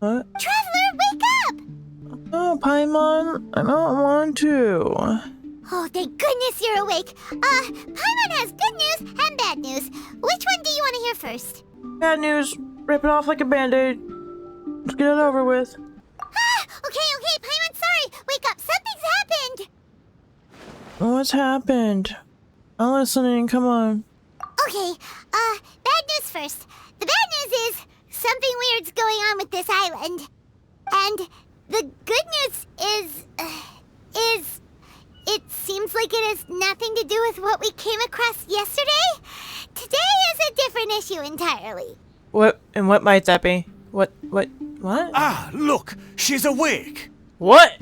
What? Traveler, wake up! Oh, Paimon, I don't want to. Oh, thank goodness you're awake. Paimon has good news and bad news. Which one do you want to hear first? Bad news. Rip it off like a band-aid. Let's get it over with. Okay, Paimon, sorry. Wake up, something's happened. What's happened? I'm listening, come on. Okay, bad news first. The bad news is something weird's going on with this island. And the good news is it seems like it has nothing to do with what we came across yesterday. Today is a different issue entirely. What might that be? What? Ah, look, she's awake. What?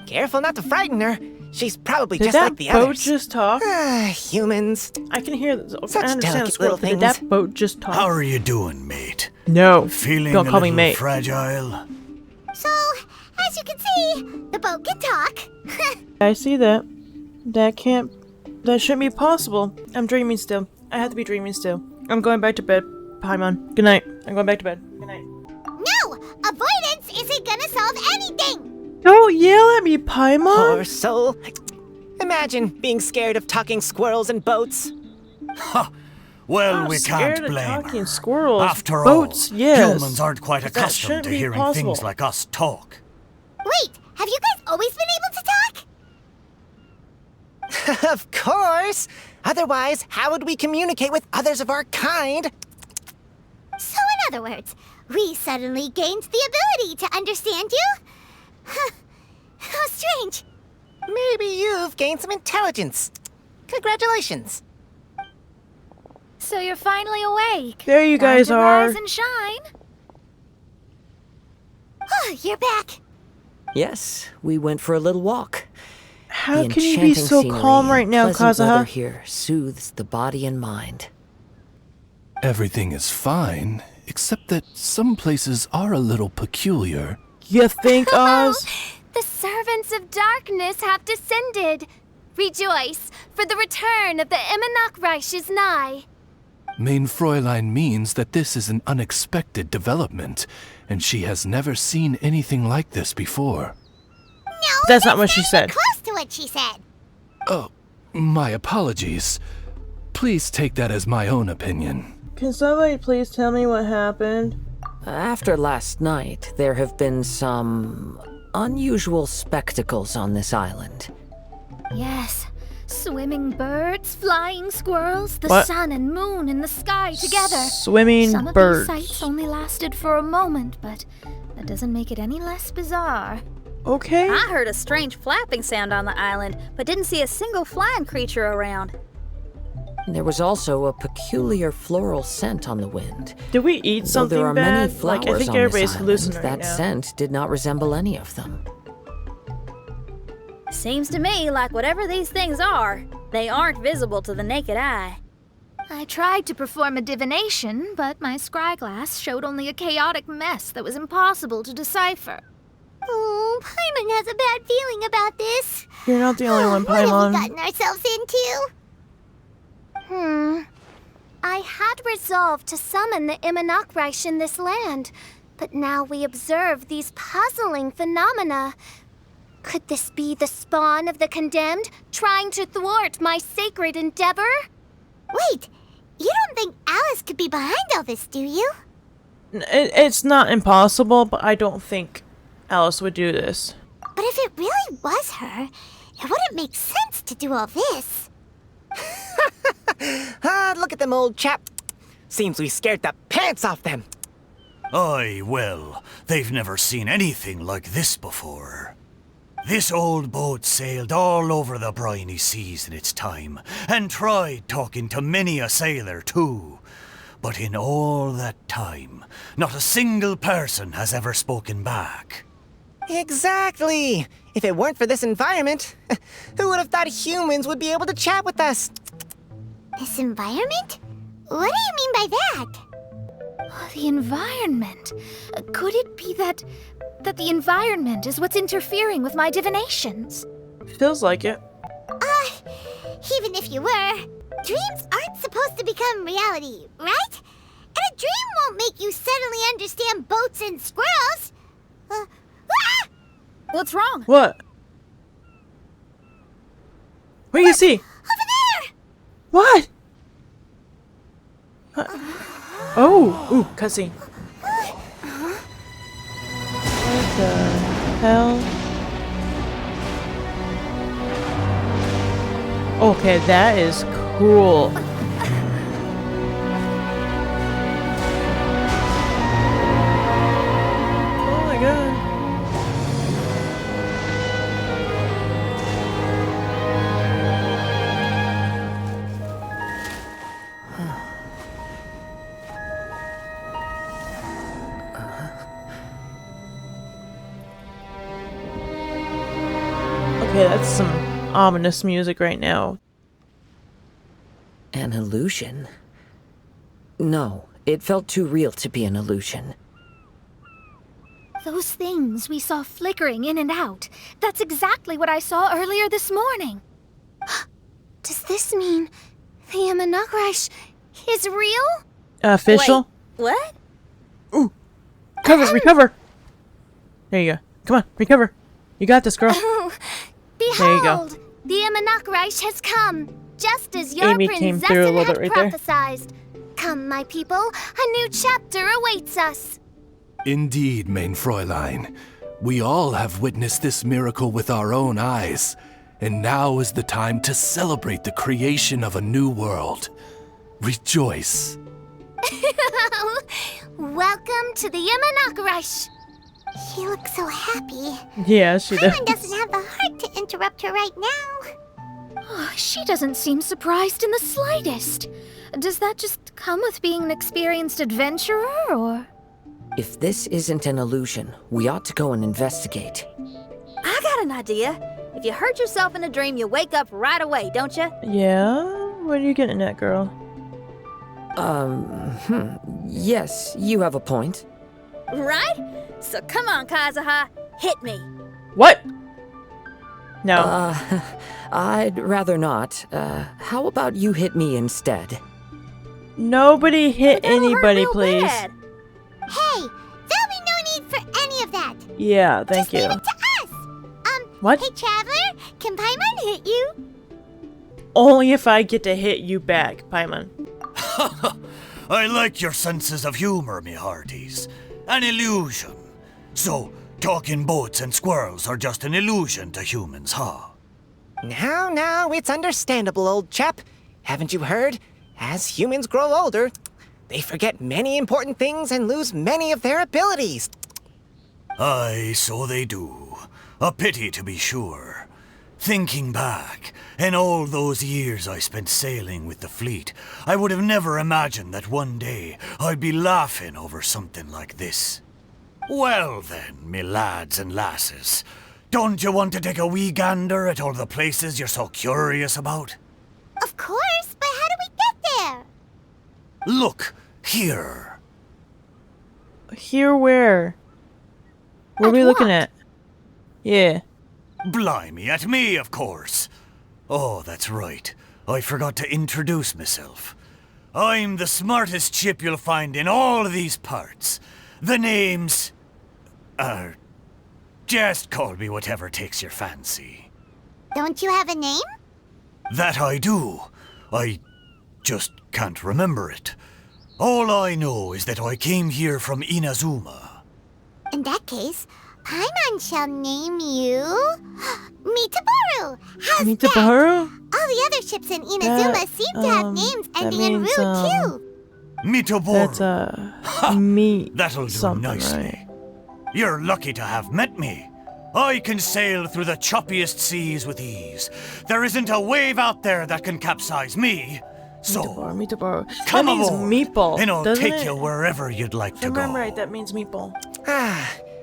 Careful not to frighten her. She's probably Did just that like the boat others. just talk? Humans. I can hear this. Such I understand delicate this little little thing. Did that things. boat just talk? How are you doing, mate? No. Feeling Don't a call me little mate. fragile? So, as you can see, the boat can talk. I see that. That shouldn't be possible. I'm dreaming still. I have to be dreaming still. I'm going back to bed. Paimon. Good night. I'm going back to bed. Good night. No! Avoidance isn't gonna solve anything! Don't yell at me, Paimon! Poor soul. Imagine being scared of talking squirrels and boats. Ha! Well, I'm we scared can't of blame talking her. squirrels. After Boats, all, yes. humans aren't quite That accustomed shouldn't to be hearing possible. things like us talk. Wait, have you guys always been able to talk? Of course. Otherwise, how would we communicate with others of our kind? So in other words, we suddenly gained the ability to understand you? Huh. How strange. Maybe you've gained some intelligence. Congratulations. So you're finally awake. There you guys Time to are. rise and shine. Oh, you're back. Yes, we went for a little walk. How The can you be enchanting so scenery calm and right now, pleasant weather Kazuha? here soothes the body and mind. Everything is fine, except that some places are a little peculiar. You think, Oz? The servants of darkness have descended. Rejoice, for the return of the Eminach Reich is nigh. Mein Fräulein means that this is an unexpected development, and she has never seen anything like this before. No, That's not what she said. close to what she said. Oh, my apologies. Please take that as my own opinion. Can somebody please tell me what happened? After last night, there have been some unusual spectacles on this island. Yes, swimming birds, flying squirrels, the What? sun and moon in the sky together. Swimming Some of birds. these sights only lasted for a moment, but that doesn't make it any less bizarre. Okay. I heard a strange flapping sound on the island, but didn't see a single flying creature around. There was also a peculiar floral scent on the wind. Did we eat Though something there are bad? many flowers Like, I think on everybody's this island, hallucinating that now. scent did not resemble any of them. Seems to me like whatever these things are, they aren't visible to the naked eye. I tried to perform a divination, but my scryglass showed only a chaotic mess that was impossible to decipher. Oh, Paimon has a bad feeling about this. You're not the only one, What have we Paimon. gotten ourselves into? I had resolved to summon the Eminach Reich in this land, but now we observe these puzzling phenomena. Could this be the spawn of the condemned, trying to thwart my sacred endeavor? Wait, you don't think Alice could be behind all this, do you? It's not impossible, but I don't think Alice would do this. But if it really was her, it wouldn't make sense to do all this. Look at them, old chap. Seems we scared the pants off them. Aye, well, they've never seen anything like this before. This old boat sailed all over the briny seas in its time, and tried talking to many a sailor too. But in all that time, not a single person has ever spoken back. Exactly. If it weren't for this environment, who would have thought humans would be able to chat with us? This environment? What do you mean by that? The environment. Could it be that the environment is what's interfering with my divinations? Feels like it. Even if you were, dreams aren't supposed to become reality, right? And a dream won't make you suddenly understand boats and squirrels. What's wrong? What? What do you see? Over there! What? Oh, ooh, cutscene. What the hell? Okay, that is cool. Oh my god. Okay, that's some ominous music right now. An illusion? No, it felt too real to be an illusion. Those things we saw flickering in and out. That's exactly what I saw earlier this morning. Does this mean the Imanagrish is real? Official? Wait, what? Cover, recover! There you go. Come on, recover. You got this, girl. There you go. Behold, the Imanagrish has come, just as your Amy came princess through a little had bit right there. prophesied. Come, my people, a new chapter awaits us. Indeed, Mein Fräulein. We all have witnessed this miracle with our own eyes, and now is the time to celebrate the creation of a new world. Rejoice. Welcome to the Imanagrish. She looks so happy. Yeah, she does. Paimon doesn't have the heart to interrupt her right now. Oh, she doesn't seem surprised in the slightest. Does that just come with being an experienced adventurer, or...? If this isn't an illusion, we ought to go and investigate. I got an idea. If you hurt yourself in a dream, you wake up right away, don't you? Yeah? What are you getting at, girl? Yes, you have a point. Right? So come on, Kazuha. Hit me. What? No. I'd rather not. How about you hit me instead? Nobody hit That'll hurt anybody, real please. bad. Hey, there'll be no need for any of that. Yeah, thank Just you. leave it to us. What? Hey, Traveler, can Paimon hit you? Only if I get to hit you back, Paimon. I like your senses of humor, me hearties. An illusion. So, talking boats and squirrels are just an illusion to humans, huh? Now, it's understandable, old chap. Haven't you heard? As humans grow older, they forget many important things and lose many of their abilities. Aye, so they do. A pity to be sure. Thinking back, in all those years I spent sailing with the fleet, I would have never imagined that one day I'd be laughing over something like this. Well then, me lads and lasses, don't you want to take a wee gander at all the places you're so curious about? Of course, but how do we get there? Look, here. Here where? What are we looking at? Yeah. Blimey, at me, of course. Oh, that's right. I forgot to introduce myself. I'm the smartest chip you'll find in all of these parts. The name's... just call me whatever takes your fancy. Don't you have a name? That I do. I just can't remember it. All I know is that I came here from Inazuma. In that case, Paimon shall name you... Mitaboru! How's that? Mitaboru? All the other ships in Inazuma seem to have names that ending in means, Ru, too. Mitaboru. That's, meat. That'll do something, nicely. right? You're lucky to have met me. I can sail through the choppiest seas with ease. There isn't a wave out there that can capsize me. So, Mitaboru. come That means aboard, meatball, and I'll doesn't take it? you wherever you'd like If to I go. remember right, that means meatball.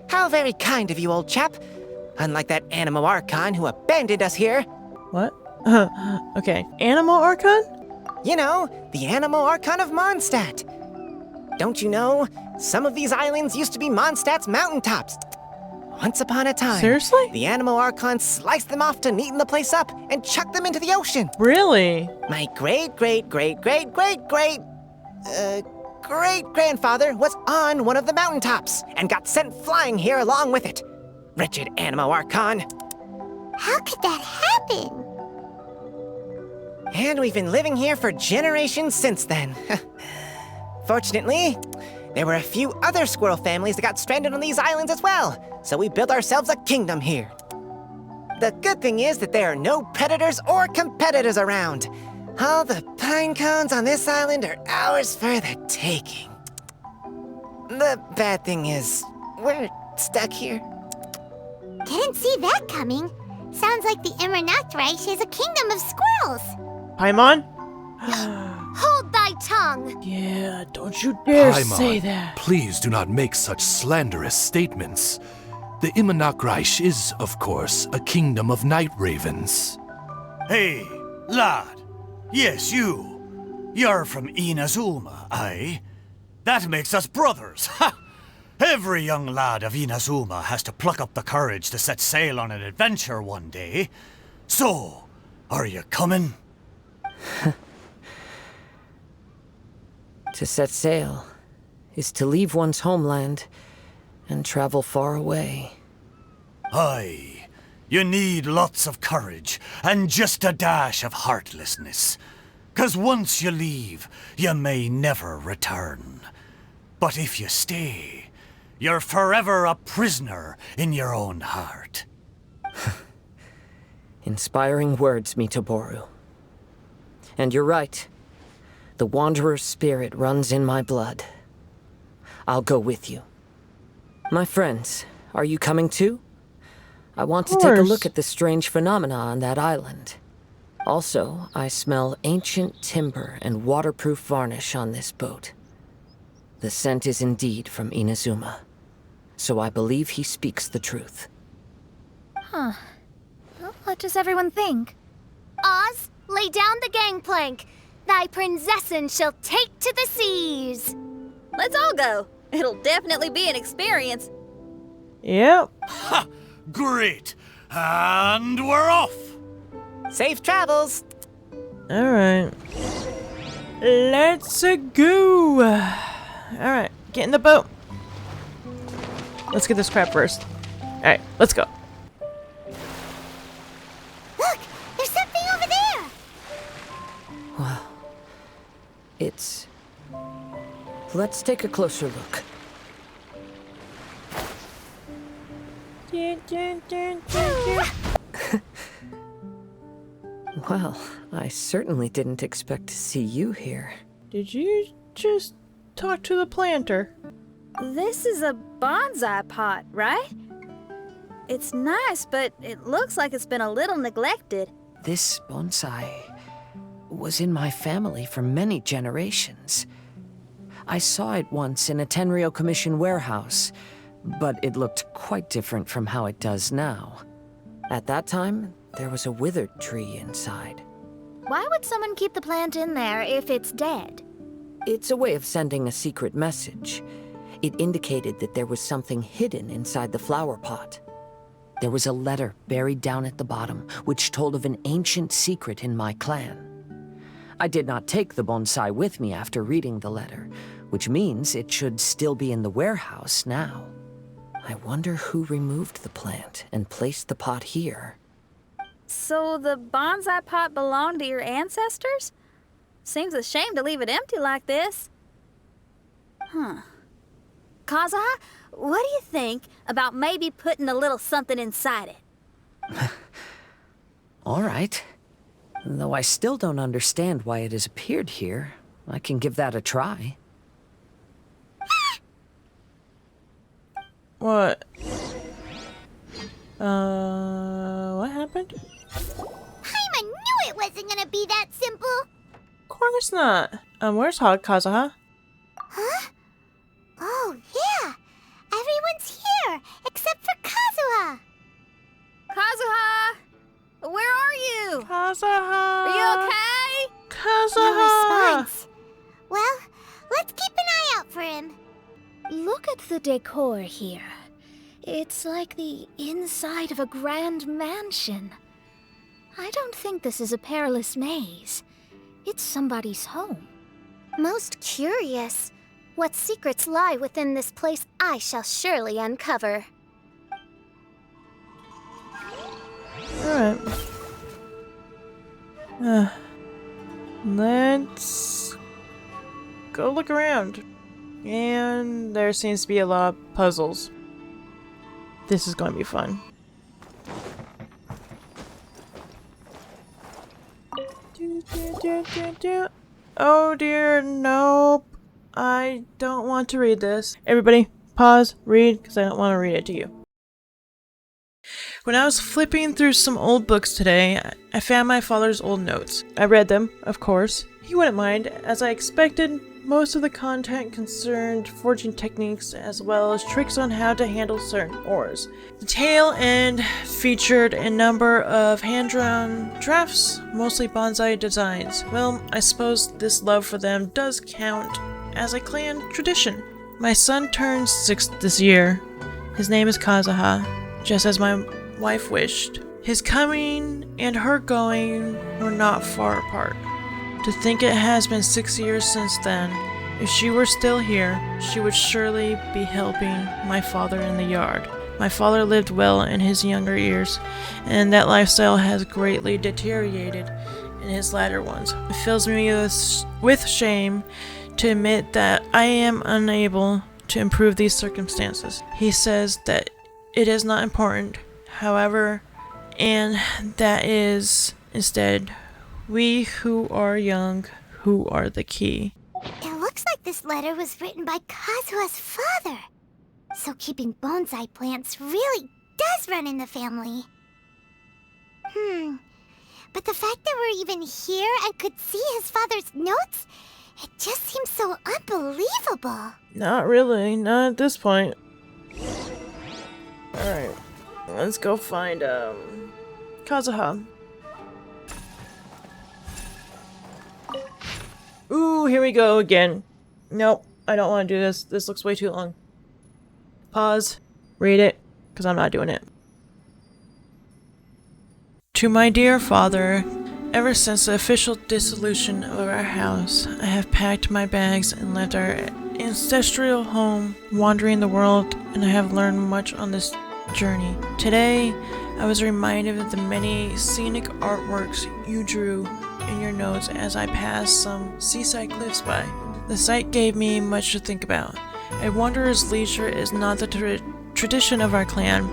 How very kind of you, old chap. Unlike that Animo Archon who abandoned us here. What? Okay. Animal Archon? You know, the Animo Archon of Mondstadt. Don't you know, some of these islands used to be Mondstadt's mountaintops. Once upon a time, Seriously? the Animo Archon sliced them off to neaten the place up and chucked them into the ocean. Really? My great-great-grandfather was on one of the mountaintops and got sent flying here along with it. Wretched Animo Archon. How could that happen? And we've been living here for generations since then. Fortunately, there were a few other squirrel families that got stranded on these islands as well, so we built ourselves a kingdom here. The good thing is that there are no predators or competitors around. All the pine cones on this island are ours for the taking. The bad thing is, we're stuck here. Didn't see that coming. Sounds like the Immernachtreich is a kingdom of squirrels. Paimon? Hold thy tongue! Yeah, don't you dare Paimon, say that. please do not make such slanderous statements. The Immernachtreich is, of course, a kingdom of night ravens. Hey, lad. Yes, you. You're from Inazuma, aye? That makes us brothers, ha! Every young lad of Inazuma has to pluck up the courage to set sail on an adventure one day. So, are you coming? To set sail is to leave one's homeland and travel far away. Aye. You need lots of courage and just a dash of heartlessness. 'Cause once you leave, you may never return. But if you stay, you're forever a prisoner in your own heart. Inspiring words, Mitoboru. And you're right. The Wanderer's spirit runs in my blood. I'll go with you. My friends, are you coming too? I want to take a look at the strange phenomena on that island. Also, I smell ancient timber and waterproof varnish on this boat. The scent is indeed from Inazuma, so I believe he speaks the truth. Huh. Well, what does everyone think? Oz, lay down the gangplank. Thy princessin shall take to the seas. Let's all go. It'll definitely be an experience. Yep. Ha! Great! And we're off! Safe travels! Alright. Let's go! Alright, get in the boat. Let's get this crap first. Alright, let's go. Look, there's something over there. Wow. It's... Let's take a closer look. Well, I certainly didn't expect to see you here. Did you just talk to the planter? This is a bonsai pot, right? It's nice, but it looks like it's been a little neglected. This bonsai was in my family for many generations. I saw it once in a Tenryo Commission warehouse, but it looked quite different from how it does now. At that time, there was a withered tree inside. Why would someone keep the plant in there if it's dead? It's a way of sending a secret message. It indicated that there was something hidden inside the flower pot. There was a letter buried down at the bottom, which told of an ancient secret in my clan. I did not take the bonsai with me after reading the letter, which means it should still be in the warehouse now. I wonder who removed the plant and placed the pot here. So the bonsai pot belonged to your ancestors? Seems a shame to leave it empty like this. Huh. Kazuha, what do you think about maybe putting a little something inside it? All right. Though I still don't understand why it has appeared here, I can give that a try. What? What happened? Paimon knew it wasn't gonna be that simple. Of course not. Where's Kazuha? Huh? Oh, yeah. Everyone's here, except for Kazuha. Kazuha! Where are you? Kazuha! Are you okay? Kazuha! No response. Well, let's keep an eye out for him. Look at the decor here. It's like the inside of a grand mansion. I don't think this is a perilous maze. It's somebody's home. Most curious. What secrets lie within this place I shall surely uncover. Alright. Let's go look around. And there seems to be a lot of puzzles. This is going to be fun. Oh dear, nope. I don't want to read this. Everybody, pause, read, because I don't want to read it to you. When I was flipping through some old books today, I found my father's old notes. I read them, of course. He wouldn't mind, as I expected. Most of the content concerned forging techniques as well as tricks on how to handle certain ores. The tail end featured a number of hand-drawn drafts, mostly bonsai designs. Well, I suppose this love for them does count as a clan tradition. My son turns 6 this year. His name is Kazuha, just as my wife wished. His coming and her going were not far apart. To think it has been 6 years since then. If she were still here, she would surely be helping my father in the yard. My father lived well in his younger years, and that lifestyle has greatly deteriorated in his latter ones. It fills me with shame to admit that I am unable to improve these circumstances. He says that it is not important, however, and that is instead we who are young who are the key. It looks like this letter was written by Kazuha's father. So keeping bonsai plants really does run in the family. But the fact that we're even here and could see his father's notes, it just seems so unbelievable. Not really, not at this point. Alright, let's go find, Kazuha. Ooh, here we go again. Nope, I don't want to do this. This looks way too long. Pause. Read it, because I'm not doing it. To my dear father, ever since the official dissolution of our house, I have packed my bags and left our ancestral home, wandering the world, and I have learned much on this journey. Today, I was reminded of the many scenic artworks you drew in your notes as I passed some seaside cliffs by. The sight gave me much to think about. A wanderer's leisure is not the tradition of our clan,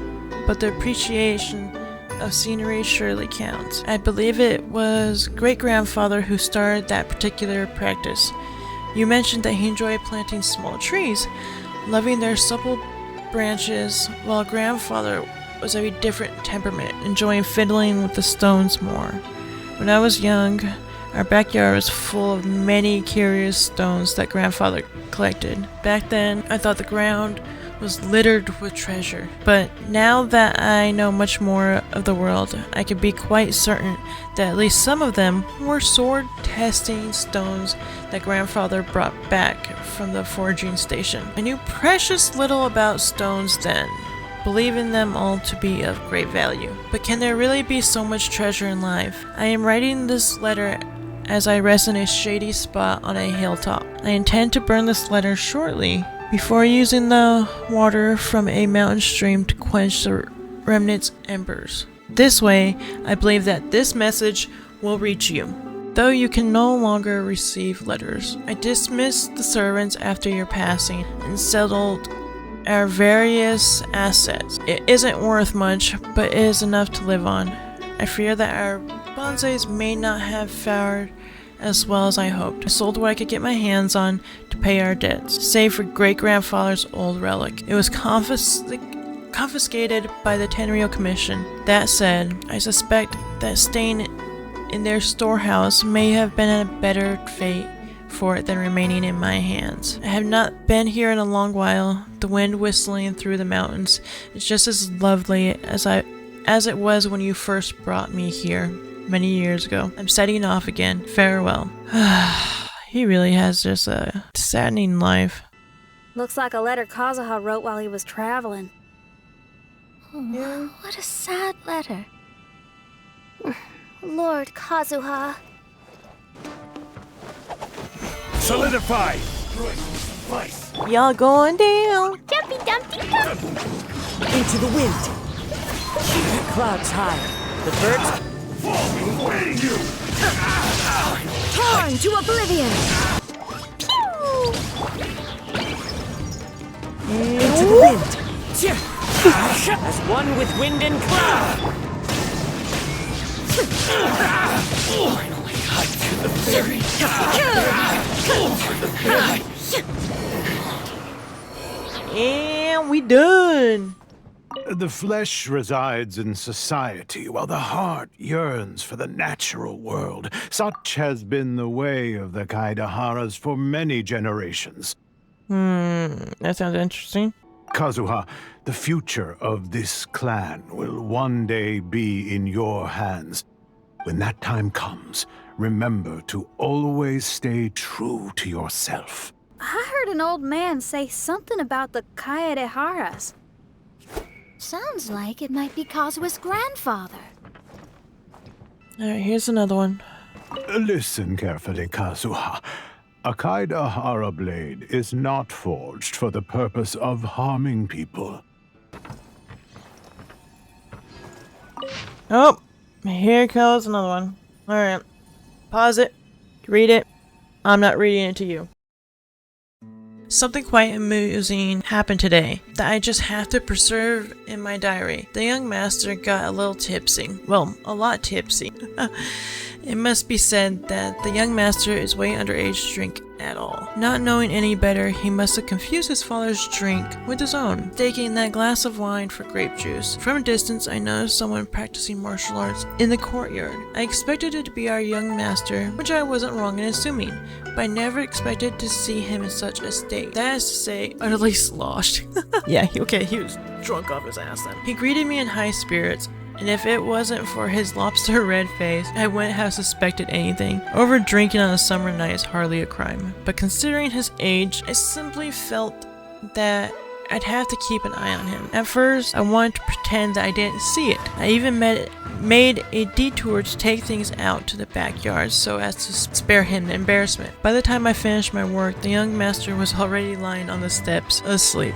but the appreciation of scenery surely counts. I believe it was great-grandfather who started that particular practice. You mentioned that he enjoyed planting small trees, loving their supple branches, while grandfather was of a different temperament, enjoying fiddling with the stones more. When I was young, our backyard was full of many curious stones that grandfather collected. Back then, I thought the ground was littered with treasure. But now that I know much more of the world, I can be quite certain that at least some of them were sword-testing stones that grandfather brought back from the forging station. I knew precious little about stones then, believing them all to be of great value. But can there really be so much treasure in life? I am writing this letter as I rest in a shady spot on a hilltop. I intend to burn this letter shortly, before using the water from a mountain stream to quench the remnant's embers. This way, I believe that this message will reach you. Though you can no longer receive letters, I dismissed the servants after your passing and settled our various assets. It isn't worth much, but it is enough to live on. I fear that our bonsais may not have fared as well as I hoped. I sold what I could get my hands on to pay our debts, save for great-grandfather's old relic. It was confiscated by the Tenryou Commission. That said, I suspect that staying in their storehouse may have been a better fate for it than remaining in my hands. I have not been here in a long while. The wind whistling through the mountains is just as lovely as it was when you first brought me here many years ago. I'm setting off again. Farewell. He really has just a saddening life. Looks like a letter Kazuha wrote while he was traveling. Oh, what a sad letter. Lord Kazuha. Solidify! Y'all going down. Jumpy Dumpty Jump! Into the wind. Clouds high. The birds torn to oblivion. Into the wind. As one with wind and cloud. And we done. The flesh resides in society, while the heart yearns for the natural world. Such has been the way of the Kaidaharas for many generations. That sounds interesting. Kazuha, the future of this clan will one day be in your hands. When that time comes, remember to always stay true to yourself. I heard an old man say something about the Kaidaharas. Sounds like it might be Kazuha's grandfather. Alright, here's another one. Listen carefully, Kazuha. A Kaidahara blade is not forged for the purpose of harming people. Oh, here goes another one. Alright. Pause it. Read it. I'm not reading it to you. Something quite amusing happened today that I just have to preserve in my diary. The young master got a little tipsy. Well, a lot tipsy. It must be said that the young master is way underage to drink at all. Not knowing any better, he must have confused his father's drink with his own, taking that glass of wine for grape juice. From a distance, I noticed someone practicing martial arts in the courtyard. I expected it to be our young master, which I wasn't wrong in assuming, but I never expected to see him in such a state. That is to say, utterly sloshed. Yeah, he was drunk off his ass then. He greeted me in high spirits, and if it wasn't for his lobster red face, I wouldn't have suspected anything. Over drinking on a summer night is hardly a crime, but considering his age, I simply felt that I'd have to keep an eye on him. At first, I wanted to pretend that I didn't see it. I even made a detour to take things out to the backyard so as to spare him the embarrassment. By the time I finished my work, the young master was already lying on the steps, asleep.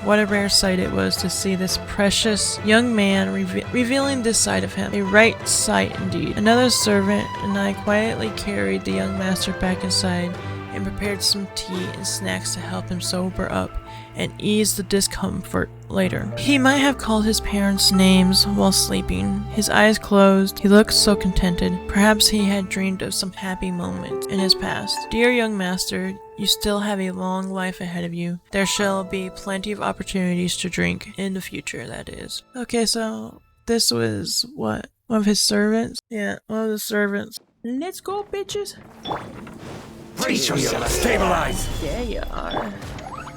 What a rare sight it was to see this precious young man revealing this side of him. A right sight indeed. Another servant and I quietly carried the young master back inside and prepared some tea and snacks to help him sober up and ease the discomfort later. He might have called his parents' names while sleeping. His eyes closed, he looked so contented. Perhaps he had dreamed of some happy moment in his past. Dear young master, you still have a long life ahead of you. There shall be plenty of opportunities to drink in the future, that is. Okay, so this was what? One of his servants? Yeah, one of the servants. Let's go, bitches. Brace yourself, stabilize. There you are.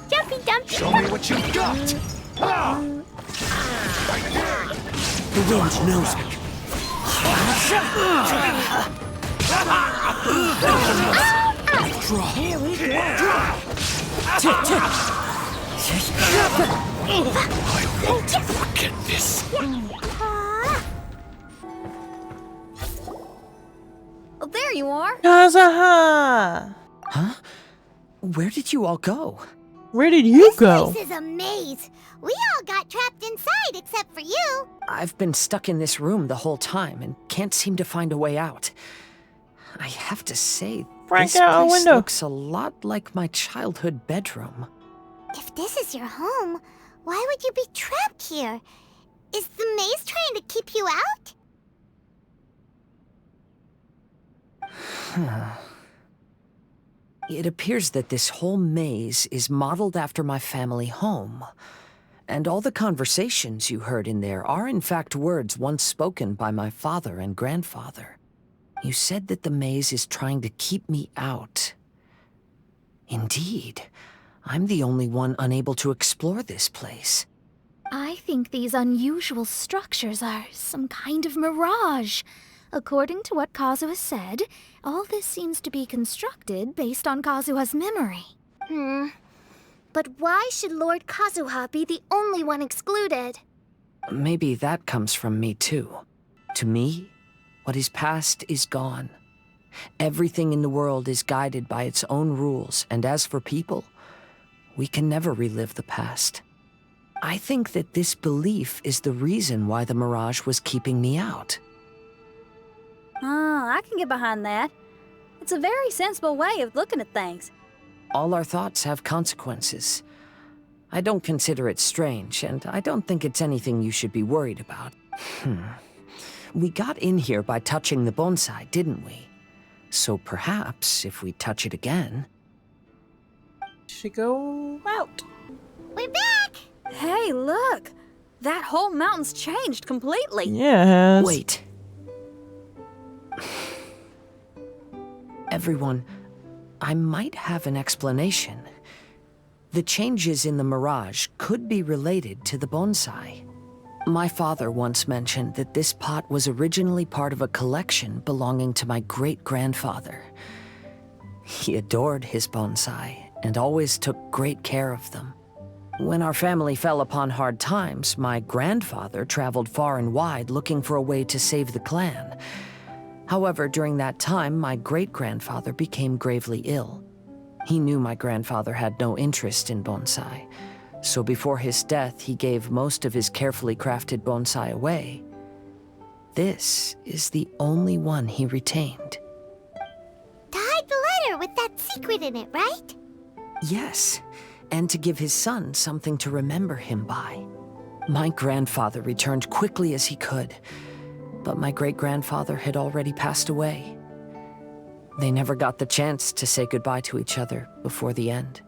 Jumpy Dumpty Show me what you've got. The wind knows me. Here we go. I won't forget this. Oh, there you are. Kazuha! Huh? Where did you all go? Where did you go? This is a maze. We all got trapped inside except for you. I've been stuck in this room the whole time and can't seem to find a way out. I have to say, Break this out a place window. looks a lot like my childhood bedroom. If this is your home, why would you be trapped here? Is the maze trying to keep you out? It appears that this whole maze is modeled after my family home. And all the conversations you heard in there are in fact words once spoken by my father and grandfather. You said that the maze is trying to keep me out. Indeed, I'm the only one unable to explore this place. I think these unusual structures are some kind of mirage. According to what Kazuha said, all this seems to be constructed based on Kazuha's memory. But why should Lord Kazuha be the only one excluded? Maybe that comes from me too. To me, what is past is gone. Everything in the world is guided by its own rules, and as for people, we can never relive the past. I think that this belief is the reason why the Mirage was keeping me out. Oh, I can get behind that. It's a very sensible way of looking at things. All our thoughts have consequences. I don't consider it strange, and I don't think it's anything you should be worried about. We got in here by touching the bonsai, didn't we? So perhaps, if we touch it again... Should go out. We're back! Hey, look! That whole mountain's changed completely. Yeah, it has. Wait. Everyone, I might have an explanation. The changes in the Mirage could be related to the bonsai. My father once mentioned that this pot was originally part of a collection belonging to my great-grandfather. He adored his bonsai and always took great care of them. When our family fell upon hard times, my grandfather traveled far and wide looking for a way to save the clan. However, during that time, my great-grandfather became gravely ill. He knew my grandfather had no interest in bonsai, so before his death, he gave most of his carefully crafted bonsai away. This is the only one he retained. To hide the letter with that secret in it, right? Yes, and to give his son something to remember him by. My grandfather returned quickly as he could, but my great-grandfather had already passed away. They never got the chance to say goodbye to each other before the end.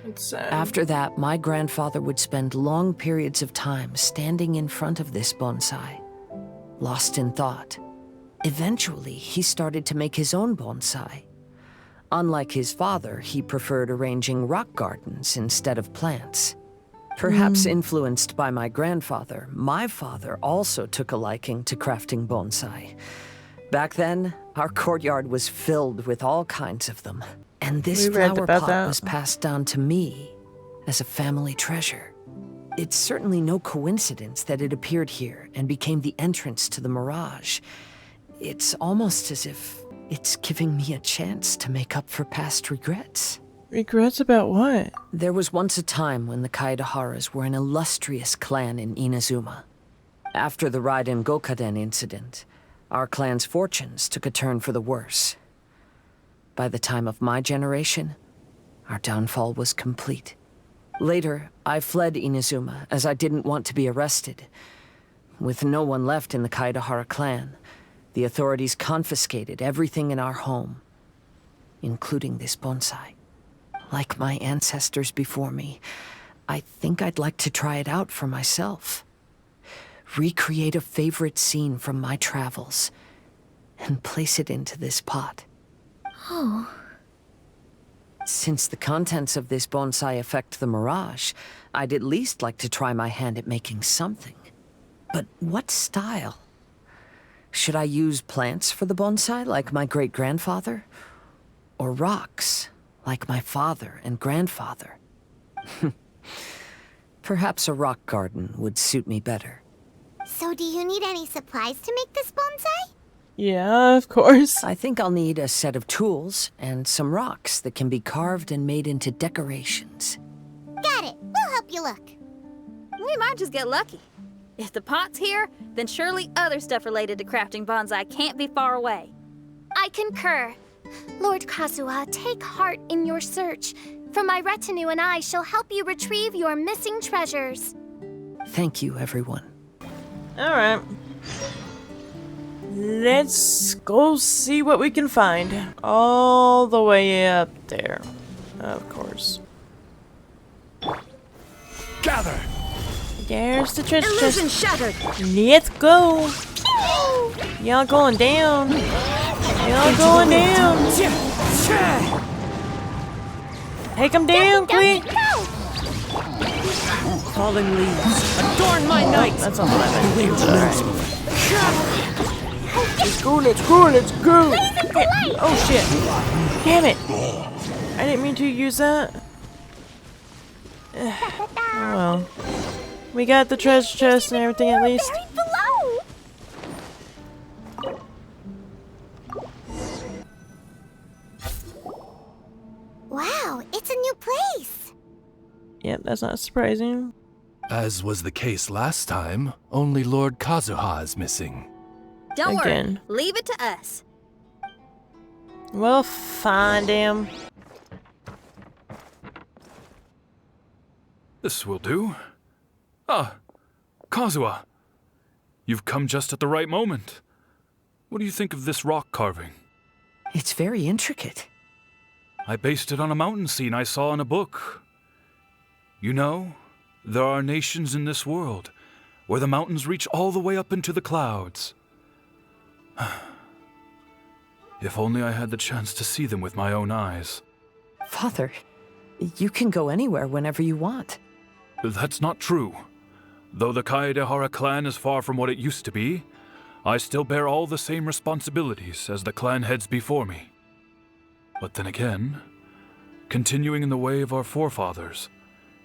It's sad. After that, my grandfather would spend long periods of time standing in front of this bonsai, lost in thought. Eventually, he started to make his own bonsai. Unlike his father, he preferred arranging rock gardens instead of plants. Perhaps influenced by my grandfather, my father also took a liking to crafting bonsai. Back then, our courtyard was filled with all kinds of them. And this We read flower about pot that. was passed down to me as a family treasure. It's certainly no coincidence that it appeared here and became the entrance to the Mirage. It's almost as if it's giving me a chance to make up for past regrets. Regrets about what? There was once a time when the Kaidaharas were an illustrious clan in Inazuma. After the Raiden Gokaden incident, our clan's fortunes took a turn for the worse. By the time of my generation, our downfall was complete. Later, I fled Inazuma as I didn't want to be arrested. With no one left in the Kaidahara clan, the authorities confiscated everything in our home, including this bonsai. Like my ancestors before me, I think I'd like to try it out for myself. Recreate a favorite scene from my travels and place it into this pot. Oh. Since the contents of this bonsai affect the Mirage, I'd at least like to try my hand at making something. But what style? Should I use plants for the bonsai like my great-grandfather? Or rocks like my father and grandfather? Perhaps a rock garden would suit me better. So do you need any supplies to make this bonsai? Yeah, of course. I think I'll need a set of tools and some rocks that can be carved and made into decorations. Got it. We'll help you look. We might just get lucky. If the pot's here, then surely other stuff related to crafting bonsai can't be far away. I concur. Lord Kazuha, take heart in your search. For my retinue and I shall help you retrieve your missing treasures. Thank you, everyone. Alright. Let's go see what we can find. All the way up there. Of course. Gather! There's the treasure Illusion chest. shattered! Let's go! Y'all going down. Y'all going down. Take them down, quick! Fallen leaves, adorn my night! That's all I meant to do. Alright. Let's go, let's go, let's go! Oh shit. Damn it! I didn't mean to use that. Oh well. We got the treasure chest and everything at least. Buried below. Yep, that's not surprising. As was the case last time, only Lord Kazuha is missing. Don't Again. worry. Leave it to us. We'll find him. This will do. Ah, Kazuha. You've come just at the right moment. What do you think of this rock carving? It's very intricate. I based it on a mountain scene I saw in a book. You know, there are nations in this world where the mountains reach all the way up into the clouds. If only I had the chance to see them with my own eyes. Father, you can go anywhere whenever you want. That's not true. Though the Kaedehara clan is far from what it used to be, I still bear all the same responsibilities as the clan heads before me. But then again, continuing in the way of our forefathers,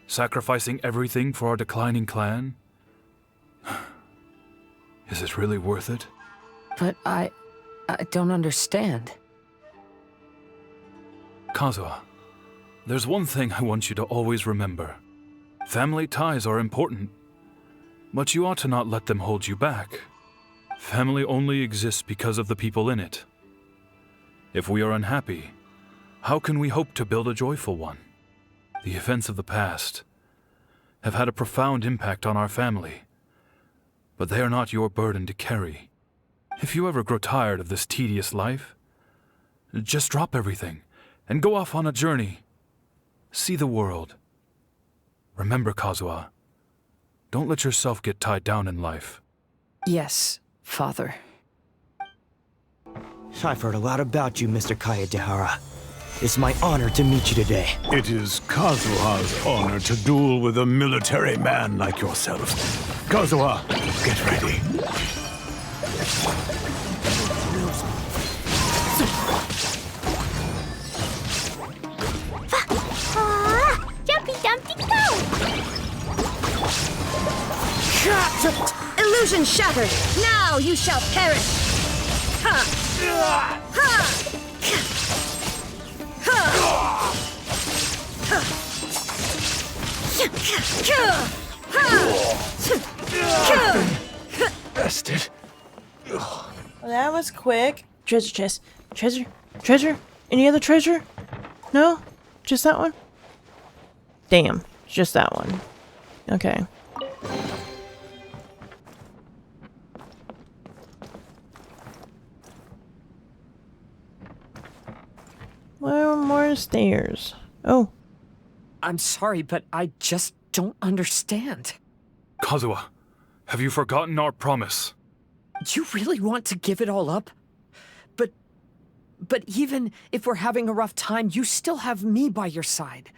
sacrificing everything for our declining clan, is it really worth it? But I don't understand. Kazuha, there's one thing I want you to always remember. Family ties are important, but you ought to not let them hold you back. Family only exists because of the people in it. If we are unhappy, how can we hope to build a joyful one? The events of the past have had a profound impact on our family, but they are not your burden to carry. If you ever grow tired of this tedious life, just drop everything and go off on a journey. See the world. Remember, Kazuha, don't let yourself get tied down in life. Yes, Father. I've heard a lot about you, Mr. Kaedehara. It's my honor to meet you today. It is Kazuha's honor to duel with a military man like yourself. Kazuha, get ready. Jumpy Dumpty go! Illusion shattered! Now you shall perish! Ha! Ha! Bested. Well, that was quick. Treasure chest. Treasure. Treasure. Any other treasure? No? Just that one? Damn. Just that one. Okay. Well, more stairs. Oh. I'm sorry, but I just don't understand. Kazuha, have you forgotten our promise? You really want to give it all up? But even if we're having a rough time, you still have me by your side.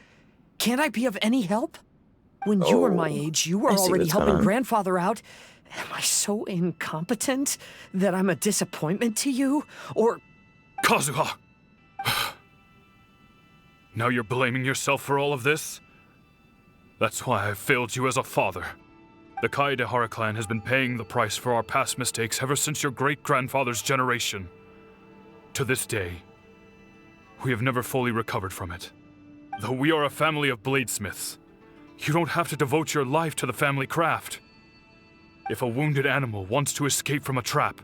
Can't I be of any help? When you were my age, you were already helping grandfather out. Am I so incompetent that I'm a disappointment to you? Or... Kazuha! Now you're blaming yourself for all of this? That's why I failed you as a father. The Kaedehara clan has been paying the price for our past mistakes ever since your great-grandfather's generation. To this day, we have never fully recovered from it. Though we are a family of bladesmiths, you don't have to devote your life to the family craft. If a wounded animal wants to escape from a trap,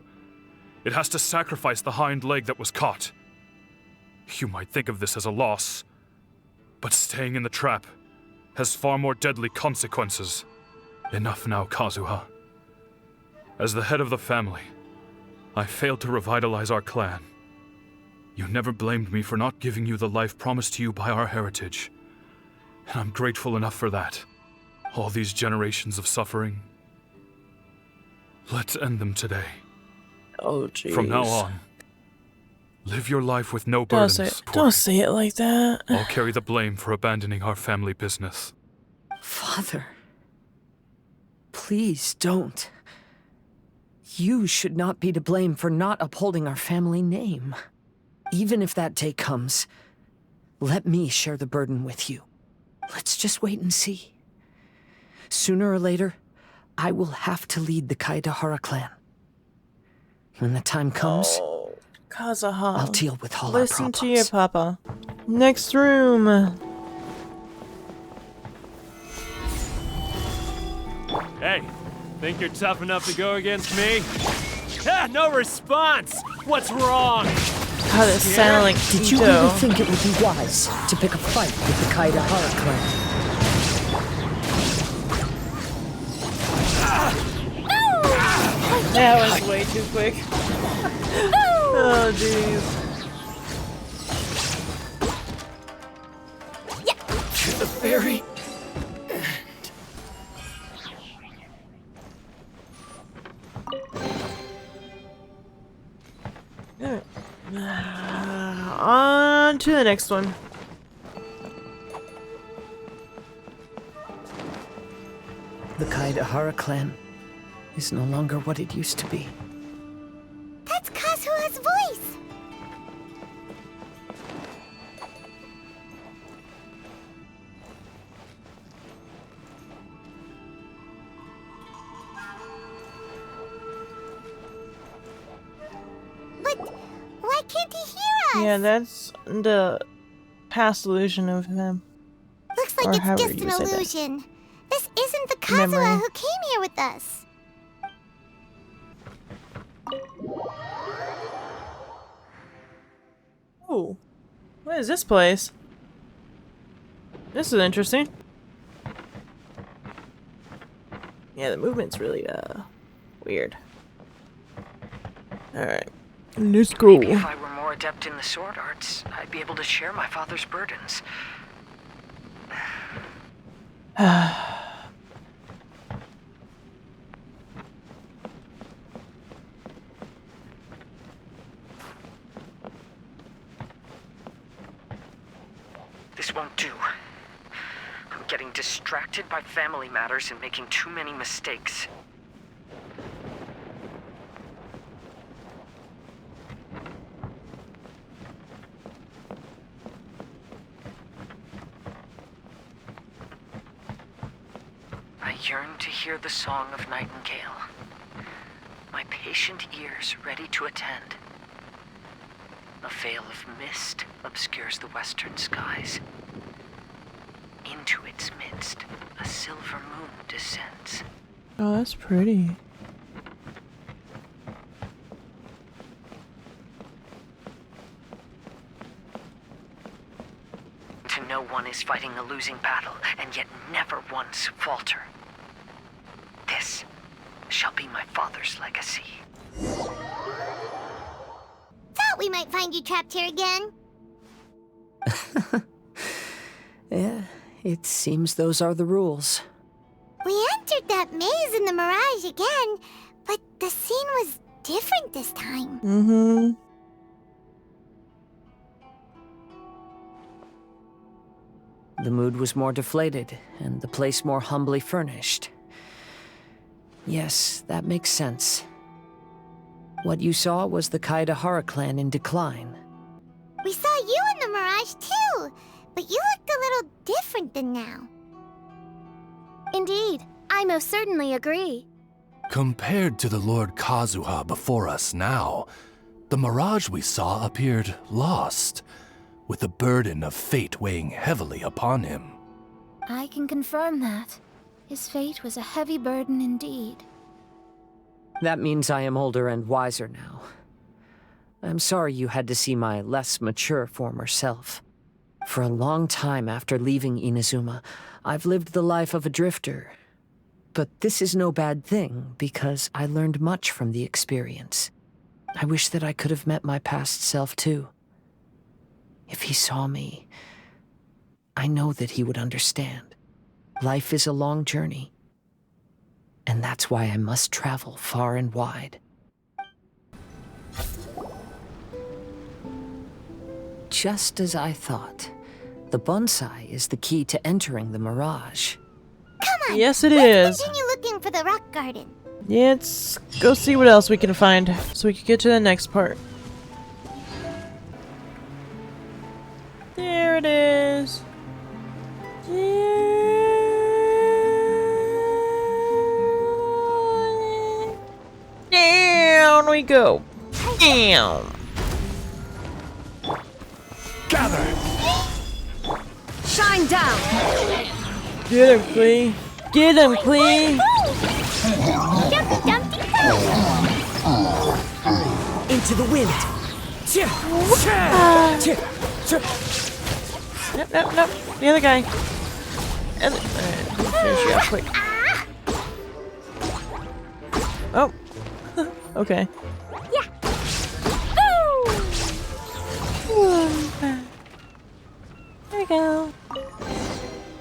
it has to sacrifice the hind leg that was caught. You might think of this as a loss, but staying in the trap has far more deadly consequences. Enough now, Kazuha. As the head of the family, I failed to revitalize our clan. You never blamed me for not giving you the life promised to you by our heritage, and I'm grateful enough for that. All these generations of suffering, let's end them today. Oh, jeez. From now on, live your life with no burdens. Don't say it like that. I'll carry the blame for abandoning our family business. Father, please don't. You should not be to blame for not upholding our family name. Even if that day comes, let me share the burden with you. Let's just wait and see. Sooner or later, I will have to lead the Kaedehara clan. When the time comes, Kazuha, I'll deal with all our problems. Listen to your papa. Next room. Hey, think you're tough enough to go against me? Ah, no response! What's wrong? God, it sounded like Did you Ito. really think it would be wise to pick a fight with the Kaidahara clan? That was way too quick. Oh, jeez. To the very On to the next one. The Kaidahara clan is no longer what it used to be. That's Kazuha's voice! But why can't he hear us? Yeah, that's the past illusion of him. Looks or like it's however just you an say that. illusion. This isn't the Kazuha Memory. who came here with us. Oh, what is this place? This is interesting. Yeah, the movement's really weird. Alright. Let's go. Maybe if I were more adept in the sword arts, I'd be able to share my father's burdens. This won't do. I'm getting distracted by family matters and making too many mistakes. I yearn to hear the song of Nightingale. My patient ears ready to attend. A veil of mist obscures the western skies. Into its midst, a silver moon descends. Oh, that's pretty. To know one is fighting a losing battle, and yet never once falter. This shall be my father's legacy. Thought we might find you trapped here again. Yeah, it seems those are the rules. We entered that maze in the Mirage again, but the scene was different this time. Mm-hmm. The mood was more deflated, and the place more humbly furnished. Yes, that makes sense. What you saw was the Kaidahara clan in decline. We saw you in the Mirage too, but you looked a little different than now. Indeed, I most certainly agree. Compared to the Lord Kazuha before us now, the Mirage we saw appeared lost, with the burden of fate weighing heavily upon him. I can confirm that. His fate was a heavy burden indeed. That means I am older and wiser now. I'm sorry you had to see my less mature former self. For a long time after leaving Inazuma, I've lived the life of a drifter. But this is no bad thing, because I learned much from the experience. I wish that I could have met my past self too. If he saw me, I know that he would understand. Life is a long journey, and that's why I must travel far and wide. Just as I thought, the bonsai is the key to entering the Mirage. Come on! Yes, it let's is. continue looking for the rock garden. Yeah, let's go see what else we can find so we can get to the next part. There it is. Down we go. Down. Gather! Shine down! Get him, Clee. Get him, Clee. Into the wind. Nope. The other guy. And finish you up quick. Oh. Okay. Yeah. There we go.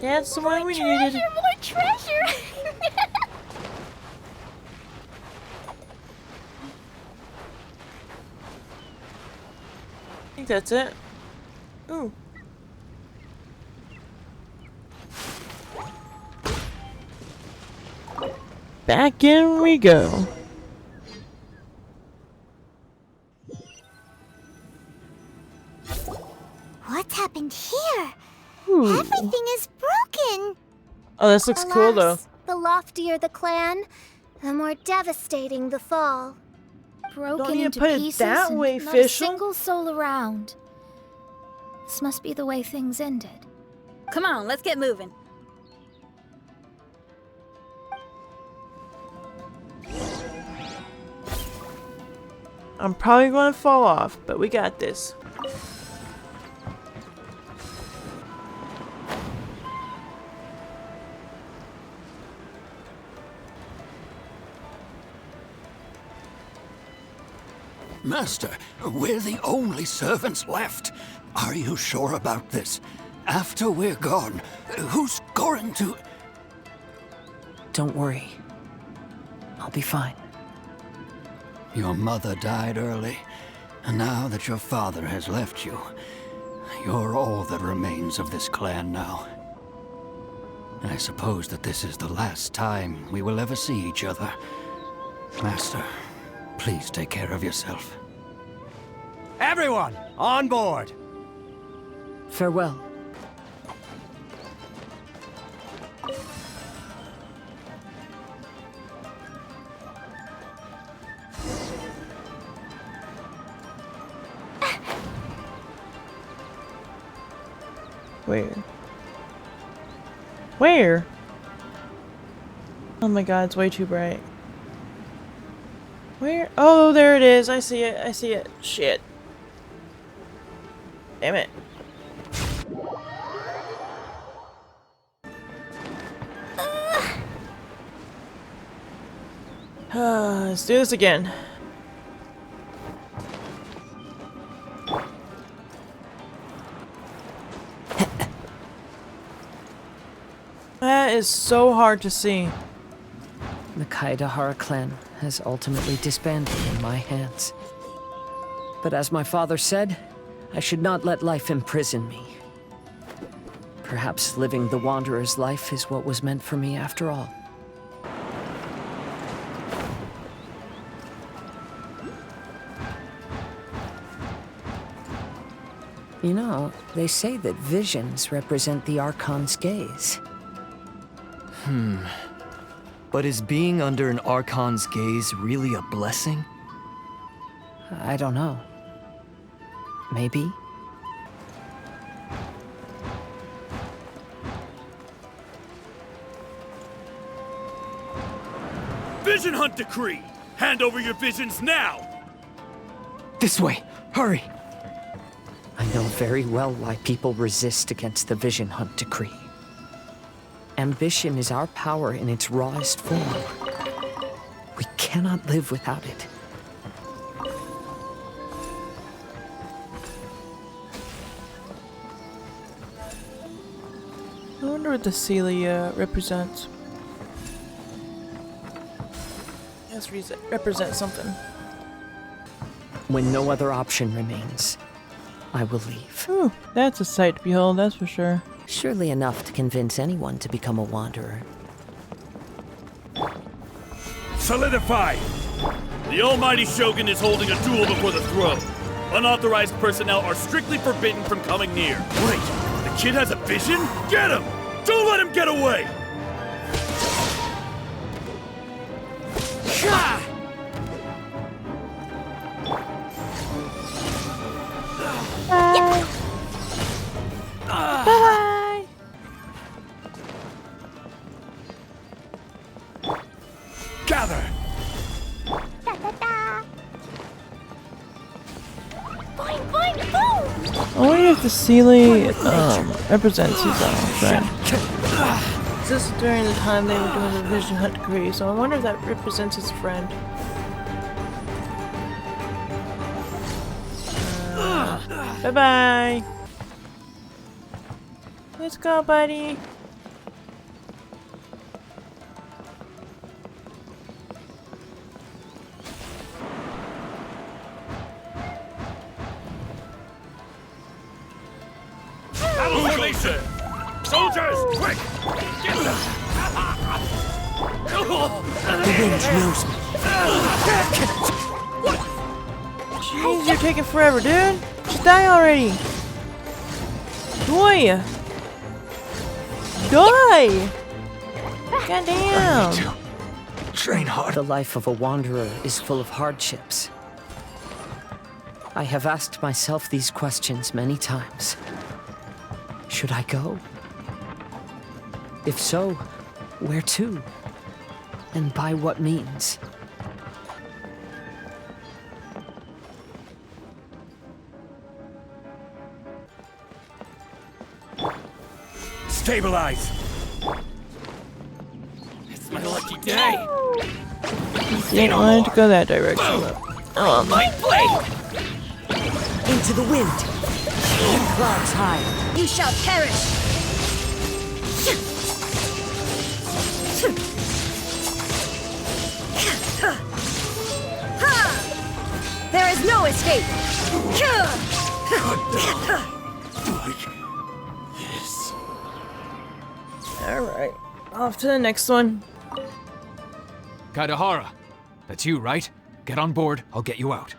That's the one we needed. More treasure! I think that's it. Ooh. Back in we go. What's happened here? Ooh. Everything is broken. Oh, this looks cool though. Alas, the loftier the clan, the more devastating the fall. Broken Don't you into put it pieces that and way, not a Fischl. single soul around. This must be the way things ended. Come on, let's get moving. I'm probably going to fall off, but we got this. Master, we're the only servants left. Are you sure about this? After we're gone, who's going to... Don't worry. I'll be fine. Your mother died early, and now that your father has left you, you're all that remains of this clan now. I suppose that this is the last time we will ever see each other. Master, please take care of yourself. Everyone, on board! Farewell. Where? Where? Oh my god, it's way too bright. Where? Oh, there it is. I see it. I see it. Shit. Damn it. Let's do this again. That is so hard to see. The Kaedahara clan has ultimately disbanded in my hands. But as my father said, I should not let life imprison me. Perhaps living the Wanderer's life is what was meant for me after all. You know, they say that visions represent the Archon's gaze. But is being under an Archon's gaze really a blessing? I don't know. Maybe? Vision Hunt Decree! Hand over your visions now! This way! Hurry! I know very well why people resist against the Vision Hunt Decree. Ambition is our power in its rawest form. We cannot live without it. I wonder what the Celia represents. Yes, represent something. When no other option remains, I will leave. Ooh, that's a sight to behold, that's for sure. Surely enough to convince anyone to become a wanderer. Solidify! The almighty Shogun is holding a duel before the throne. Unauthorized personnel are strictly forbidden from coming near. Wait, the kid has a vision? Get him! Don't let him get away! Bye. Gather! I wonder if the Sealy represents his friend. This is during the time they were doing the Vision Hut decree, so I wonder if that represents his friend. Bye-bye! Let's go, buddy! Battle formation! Soldiers, quick! Get them! The wind knows me. Jeez, you're taking forever, dude! Just die already! Die! Die! Goddamn! Train hard. The life of a wanderer is full of hardships. I have asked myself these questions many times. Should I go? If so, where to? And by what means? Stabilize! It's my lucky day! Didn't want to go that direction, but... Oh, my blade! Into the wind. Clouds high. You shall perish. There is no escape. Alright, off to the next one. Kaidahara, that's you, right? Get on board, I'll get you out.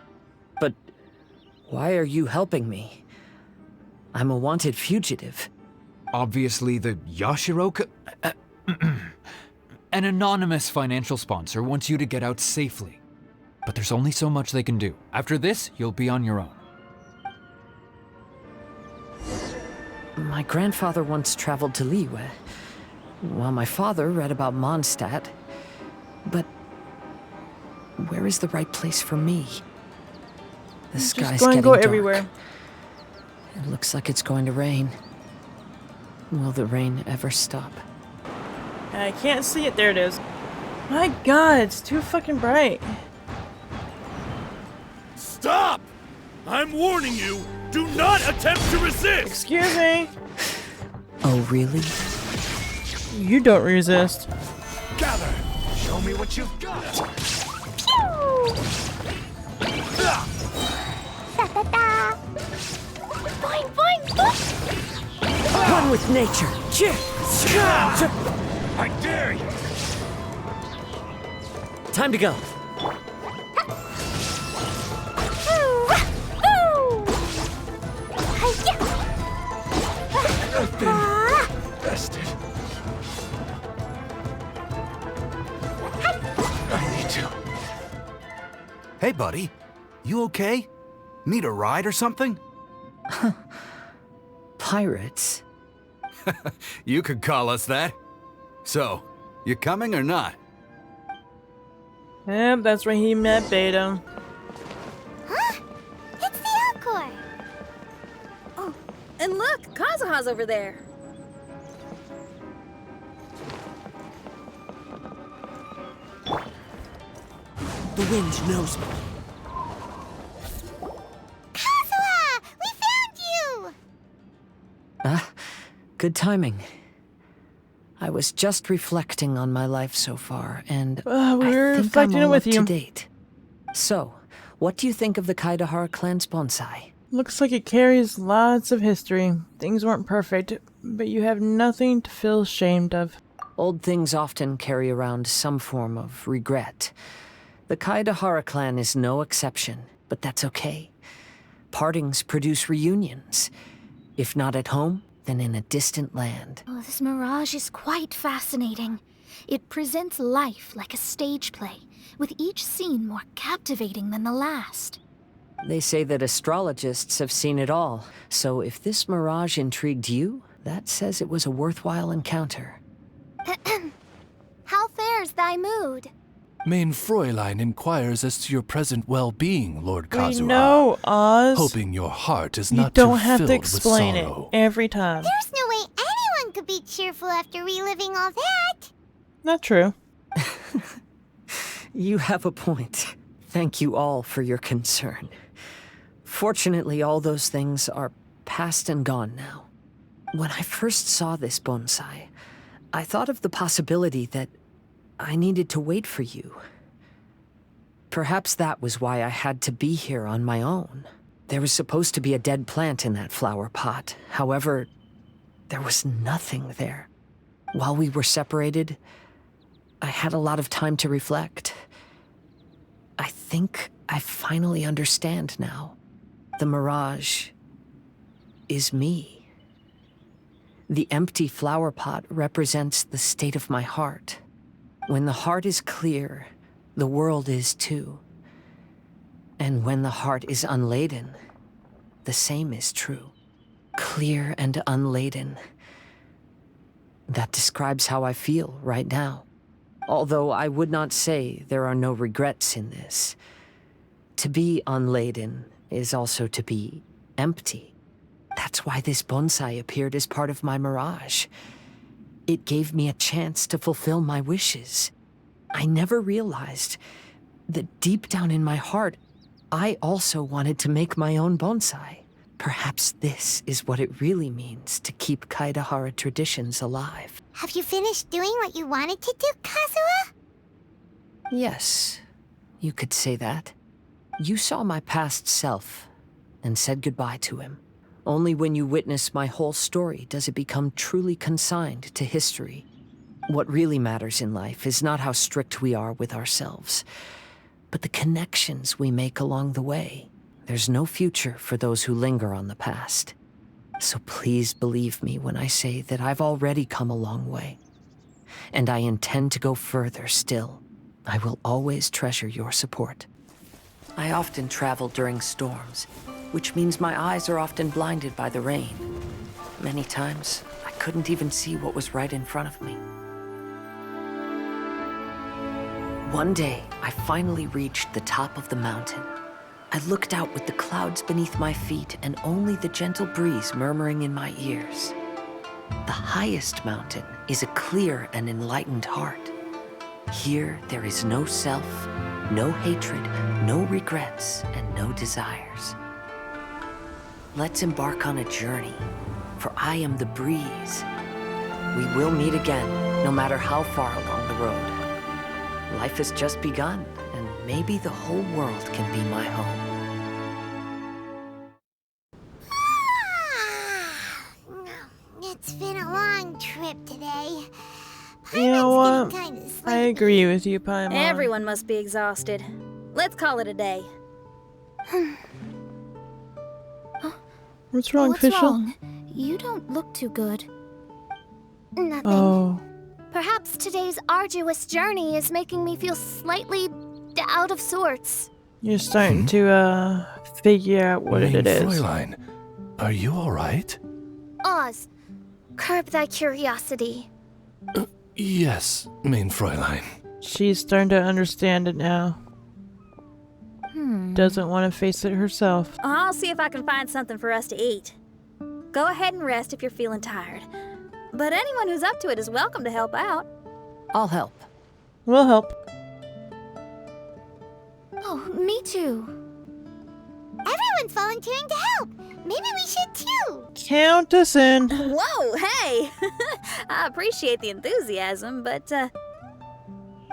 But why are you helping me? I'm a wanted fugitive. Obviously the Yashiroka... An anonymous financial sponsor wants you to get out safely. But there's only so much they can do. After this, you'll be on your own. My grandfather once traveled to Liyue, while my father read about Mondstadt. But where is the right place for me? The sky's getting go dark. everywhere. It looks like it's going to rain. Will the rain ever stop? I can't see it. There it is. My god, it's too fucking bright. Stop! I'm warning you, do not attempt to resist! Excuse me. Oh, really? You don't resist. Gather! Show me what you've got! Boing, boing, boing! One with nature. I dare you! Time to go. I've been bested. I need to. Hey, buddy. You okay? Need a ride or something? Pirates? You could call us that. So, you coming or not? Yep, that's where he met Beta. Huh? It's the Alcor! Oh, and look, Kazuha's over there. The wind knows me. Kazuha! We found you! Good timing. I was just reflecting on my life so far, and we I were think reflecting I'm all with up you. to date. So, what do you think of the Kaidahara clan's bonsai? Looks like it carries lots of history. Things weren't perfect, but you have nothing to feel ashamed of. Old things often carry around some form of regret. The Kaidahara clan is no exception, but that's okay. Partings produce reunions. If not at home, then in a distant land. Oh, this Mirage is quite fascinating. It presents life like a stage play, with each scene more captivating than the last. They say that astrologists have seen it all, so if this Mirage intrigued you, that says it was a worthwhile encounter. How fares thy mood? Main Fräulein inquires as to your present well-being, Lord Kazuha. We know, Oz. Hoping your heart is You not don't too have filled to explain with it sorrow. every time. There's no way anyone could be cheerful after reliving all that. Not true. You have a point. Thank you all for your concern. Fortunately, all those things are past and gone now. When I first saw this bonsai, I thought of the possibility that I needed to wait for you. Perhaps that was why I had to be here on my own. There was supposed to be a dead plant in that flower pot. However, there was nothing there. While we were separated, I had a lot of time to reflect. I think I finally understand now. The Mirage is me. The empty flower pot represents the state of my heart. When the heart is clear, the world is too. And when the heart is unladen, the same is true. Clear and unladen. That describes how I feel right now. Although I would not say there are no regrets in this. To be unladen is also to be empty. That's why this bonsai appeared as part of my Mirage. It gave me a chance to fulfill my wishes. I never realized that deep down in my heart, I also wanted to make my own bonsai. Perhaps this is what it really means to keep Kaedehara traditions alive. Have you finished doing what you wanted to do, Kazuha? Yes, you could say that. You saw my past self and said goodbye to him. Only when you witness my whole story does it become truly consigned to history. What really matters in life is not how strict we are with ourselves, but the connections we make along the way. There's no future for those who linger on the past. So please believe me when I say that I've already come a long way. And I intend to go further still. I will always treasure your support. I often travel during storms, which means my eyes are often blinded by the rain. Many times, I couldn't even see what was right in front of me. One day, I finally reached the top of the mountain. I looked out with the clouds beneath my feet and only the gentle breeze murmuring in my ears. The highest mountain is a clear and enlightened heart. Here, there is no self, no hatred, no regrets, and no desires. Let's embark on a journey, for I am the breeze. We will meet again, no matter how far along the road. Life has just begun, and maybe the whole world can be my home. It's been a long trip today. You know what? Kinda sleepy. I agree with you, Paimon. Everyone must be exhausted. Let's call it a day. What's wrong, What's Fischl? wrong? You don't look too good. Nothing. Oh. Perhaps today's arduous journey is making me feel slightly out of sorts. You're starting to, figure out what Main it is. Fräulein, are you all right? Oz, curb thy curiosity. Yes, Main Fräulein. She's starting to understand it now. Doesn't want to face it herself. I'll see if I can find something for us to eat. Go ahead and rest if you're feeling tired. But anyone who's up to it is welcome to help out. I'll help. We'll help. Oh, me too. Everyone's volunteering to help. Maybe we should too. Count us in. Whoa, hey! I appreciate the enthusiasm, but,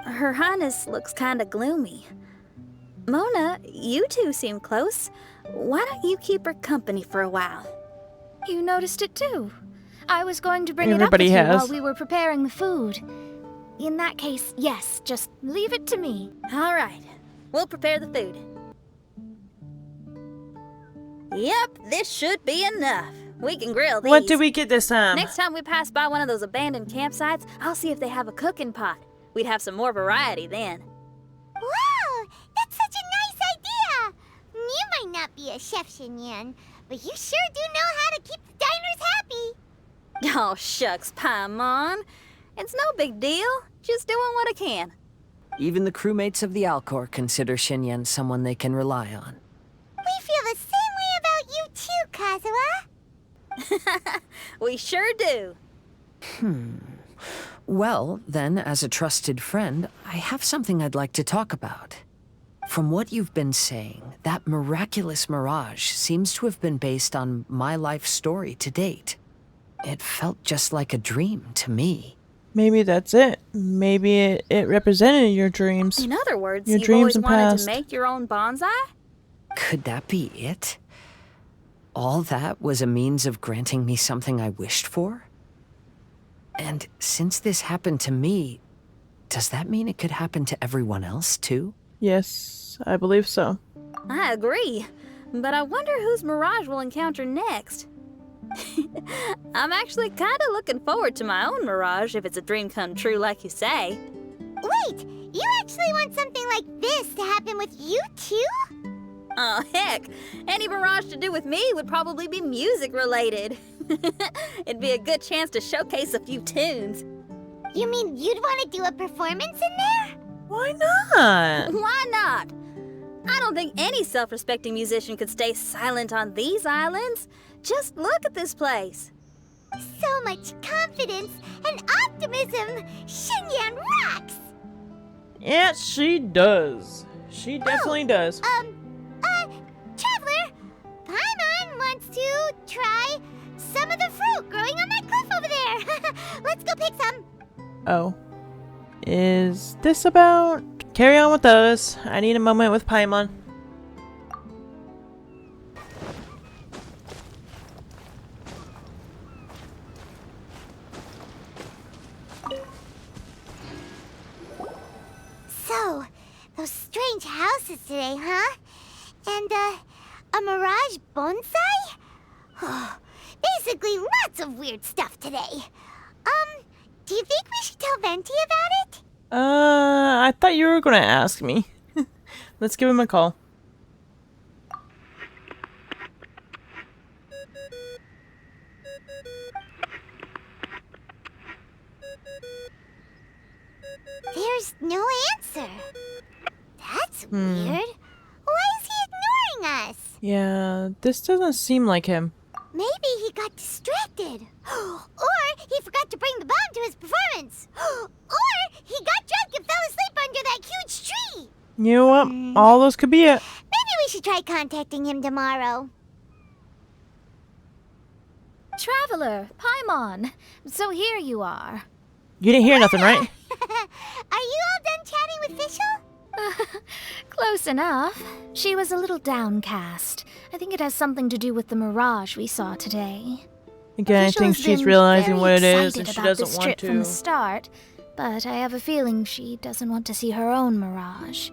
Her Highness looks kinda gloomy. Mona, you two seem close. Why don't you keep her company for a while? You noticed it too. I was going to bring Everybody it up with has. you while we were preparing the food. In that case, yes, just leave it to me. All right, we'll prepare the food. Yep, this should be enough. We can grill these. What did we get this time? Next time we pass by one of those abandoned campsites, I'll see if they have a cooking pot. We'd have some more variety then. Wow, that's such a nice idea. You might not be a chef, Shinyan, but you sure do know how to keep the diners happy. Oh, shucks, Paimon. It's no big deal. Just doing what I can. Even the crewmates of the Alcor consider Xinyan someone they can rely on. We feel the same way about you too, Kazuha. We sure do. Well, then, as a trusted friend, I have something I'd like to talk about. From what you've been saying, that miraculous mirage seems to have been based on my life story to date. It felt just like a dream to me. Maybe that's it. Maybe it represented your dreams. In other words, your you've dreams always and wanted past. to make your own bonsai? Could that be it? All that was a means of granting me something I wished for? And since this happened to me, does that mean it could happen to everyone else too? Yes, I believe so. I agree, but I wonder whose Mirage we'll encounter next. I'm actually kind of looking forward to my own Mirage if it's a dream come true like you say. Wait, you actually want something like this to happen with you too? Oh, heck. Any Mirage to do with me would probably be music related. It'd be a good chance to showcase a few tunes. You mean you'd want to do a performance in there? Why not? Why not? I don't think any self-respecting musician could stay silent on these islands. Just look at this place. So much confidence and optimism. Xinyan rocks! Yes, she does. She definitely does. Traveler, Paimon wants to try some of the fruit growing on that cliff over there. Let's go pick some. Oh. Is this about... Carry on with those. I need a moment with Paimon. So, those strange houses today, huh? And, a Mirage bonsai? Oh, basically lots of weird stuff today. Do you think we should tell Venti about it? I thought you were gonna ask me. Let's give him a call. There's no answer. That's weird. Why is he ignoring us? Yeah, this doesn't seem like him. Maybe he got distracted. Or he forgot to bring the bomb to his performance. Or he got drunk and fell asleep under that huge tree. You know what? All those could be it. Maybe we should try contacting him tomorrow. Traveler, Paimon. So here you are. You didn't hear nothing, right? Are you all done chatting with Fischl? Close enough. She was a little downcast. I think it has something to do with the mirage we saw today. Again, I think Fischl's she's been realizing very what it is excited and she about doesn't this want trip to. from the start, but I have a feeling she doesn't want to see her own mirage.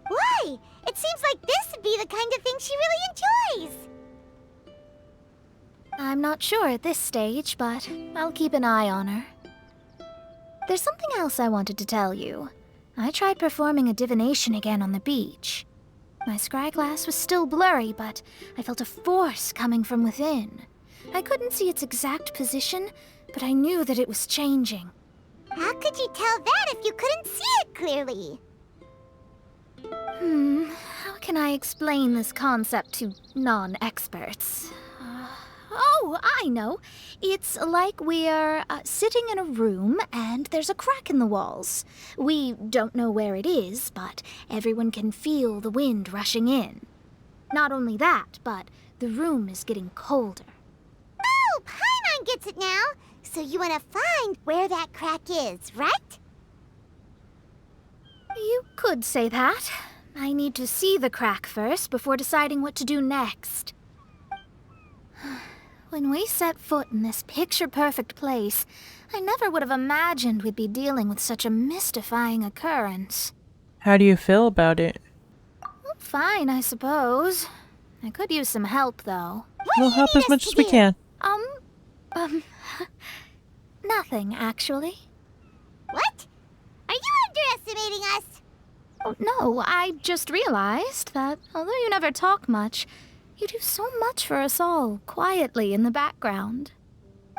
Why? It seems like this would be the kind of thing she really enjoys. I'm not sure at this stage, but I'll keep an eye on her. There's something else I wanted to tell you. I tried performing a divination again on the beach. My scryglass was still blurry, but I felt a force coming from within. I couldn't see its exact position, but I knew that it was changing. How could you tell that if you couldn't see it clearly? How can I explain this concept to non-experts? Oh, I know. It's like we're sitting in a room and there's a crack in the walls. We don't know where it is, but everyone can feel the wind rushing in. Not only that, but the room is getting colder. Oh, Paimon gets it now. So you want to find where that crack is, right? You could say that. I need to see the crack first before deciding what to do next. When we set foot in this picture-perfect place, I never would have imagined we'd be dealing with such a mystifying occurrence. How do you feel about it? Well, fine, I suppose. I could use some help, though. We'll help as much as we can. Nothing, actually. What? Are you underestimating us? Oh, no, I just realized that although you never talk much, you do so much for us all, quietly in the background.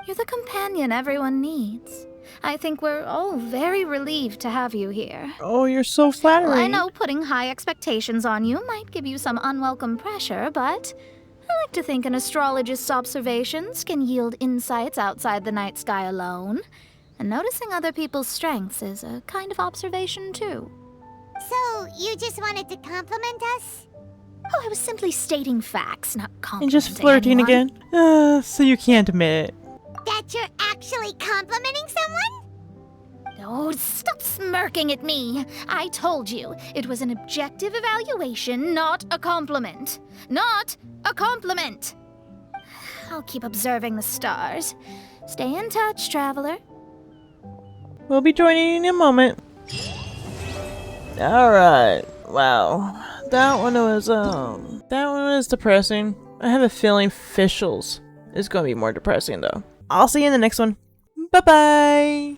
You're the companion everyone needs. I think we're all very relieved to have you here. Oh, you're so flattering. I know putting high expectations on you might give you some unwelcome pressure, but I like to think an astrologist's observations can yield insights outside the night sky alone. And noticing other people's strengths is a kind of observation, too. So, you just wanted to compliment us? Oh, I was simply stating facts, not And complimenting just flirting anyone. again? So you can't admit it. That you're actually complimenting someone? Oh, stop smirking at me. I told you, it was an objective evaluation, not a compliment. Not a compliment! I'll keep observing the stars. Stay in touch, traveler. We'll be joining in a moment. Alright. Wow. That one was depressing. I have a feeling Fischl's is gonna be more depressing though. I'll see you in the next one. Bye bye!